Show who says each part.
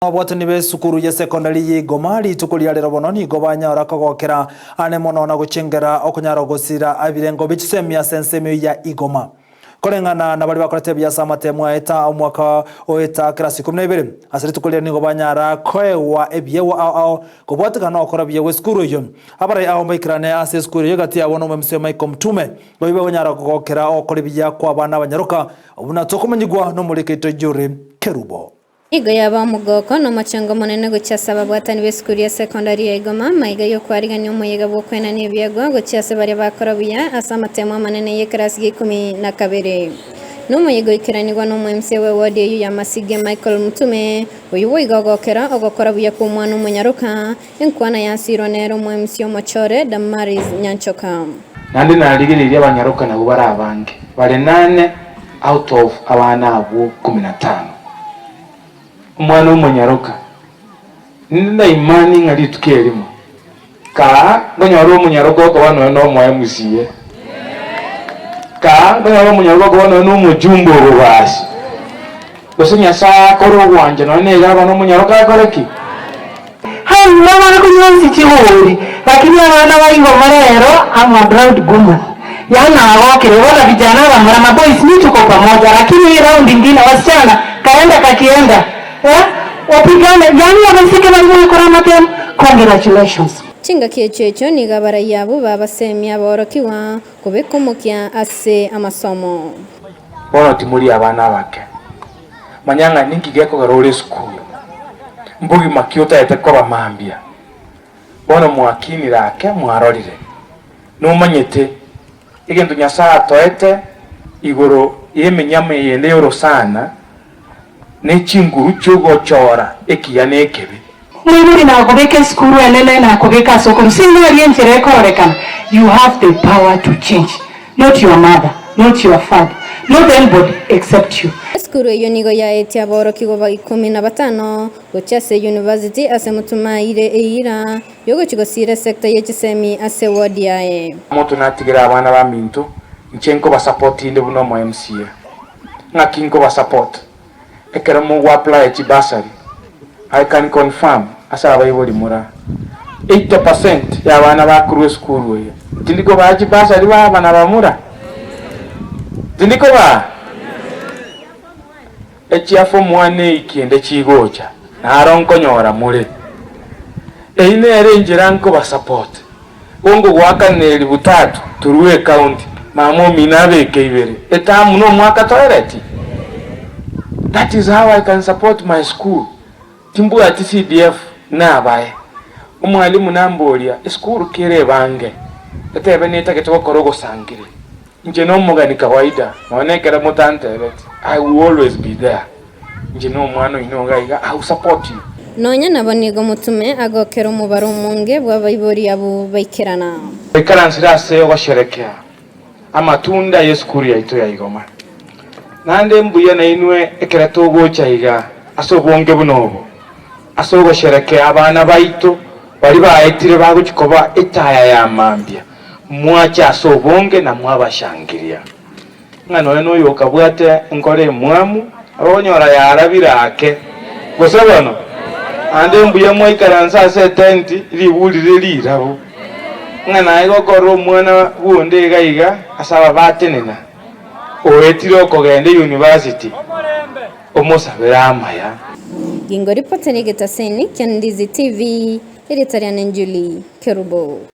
Speaker 1: Abwatani be sukuru ya sekondari y'Igoma ritukulia rero bono ni gobanya orakogokera ane mono na gucengera okunyara gusira abirengo bichisemia sensemi ya Igoma korengana na bali bakorete bya samatemu eta mwaka oeta klasi 12 asiri tukulia ni gobanya kwewa ebyewa ao kubwatikana okora byewe sukuru yo abare ao mbikirane ase sukuru yo gati abono Mhesh Mutume boibe bonyara kogokera okora bya kwa bana banyaruka obuna tokumenyigwa no mureketo jure kerubo
Speaker 2: Igo yaba mugoko no machango monene gucyasa babwatani be sukuru ya sekondari ya Igoma maiga yo kwariganya umuyiga bwo kwena n'ibyago gucyasa bari bakorobiya asamatema manene ye klasi 12 n'umuyiga ikiranirwa no MC we wadi ya Masige Mhesh Mutume uyu wigogokera ogokorobiya ku mwana umunyaruka enkwana yansiro nero MC Mochore Damaris Nyanchoka
Speaker 3: nandi naligirira abanyaruka nabo bari abange bari 8 out of abana abo 15 umwana w'umunyaruka nina imani ngari tukerimo ka ngonyoro umunyaruka ko bano no mwamusiye ka ngonyoro umunyaruka ko bano no mujumbo rubasi gosinya sa koro wanje none yaba no umunyaruka akoreki
Speaker 4: hai mama ko nyonzi chihuri lakini abana ba Igoma rero ama proud woman yana wakire wala vijana wa ma boys ni tuko pamoja lakini round nyingine wasichana kaenda kakienda wapigane yani wamefika bali kwa matem congratulations
Speaker 2: chinga kiyecho ni gabara yabo babasemya borokiwa kubikomokia ase amasomo
Speaker 3: bono timuri abana bake manyanga ningigeko garole school mbugi makiota eteko bamambia bono mwakini rake mwarorire no manyete igendo nyasa toete igoro yemenyame yende yoro sana nechinguru chogochora ekiyane ekebe
Speaker 4: mwiri na kubeka skuru elele na kubeka soko msingi alienjere korekana you have the power to change not your mother not your father not anybody except you
Speaker 2: skuru yonigo ya etia boro kigoba 15 gochase university ase mutuma ire eira yogo chigosire sector yechisemi ase ward yae
Speaker 3: moto natigira abana ba mintu nchenko ba support inde buno mo MCA ngakinko ba support ekeramo wa apply chibasari I can confirm asa abayiboli mura 80% ya bana ba kuru school we tindiko ba chibasari ba bana ba mura tindiko ba echiafo mwane ikiende chigocha na aronko nyora mure eine erenjera nko ba support bongo gwakaneri butatu turuwe county mamo minabe keibere etamu no mwaka toilet. That is how I can support my school. Timbu ati CDF na abaye. Umwalimu nambolia school kire bange. Etebe nita ketoko korogo sangire. Nje no mugani kawaida. Naonekera mutante beti. I will always be there. Nje no mwana inongaiga I will support you.
Speaker 2: Nonya nabonigo Mutume agokero mubaro munge bw'abayibori abo baikirana.
Speaker 3: Ikaranzira se washerekea. Amatunda ya school ya ito ya Igoma. Nande mbuye na inwe ekerato gochaiga asobonge bunobo asogo shereke abana baito bari baetire baguchikoba etaya ya mambia mwacha asobonge na mwabashangiria ngano no yokabwate ngore mwamu abonyora yarabira ake gosobono ande mbuye mwikaranza se tenti libulire lirabo ngana igokoro mwana buonde gaiga asaba batenena oetiro kogende university omosabera amaya
Speaker 2: Gingo ripoteni getaseni Ndizi TV Eritarian Njuli Kerubo.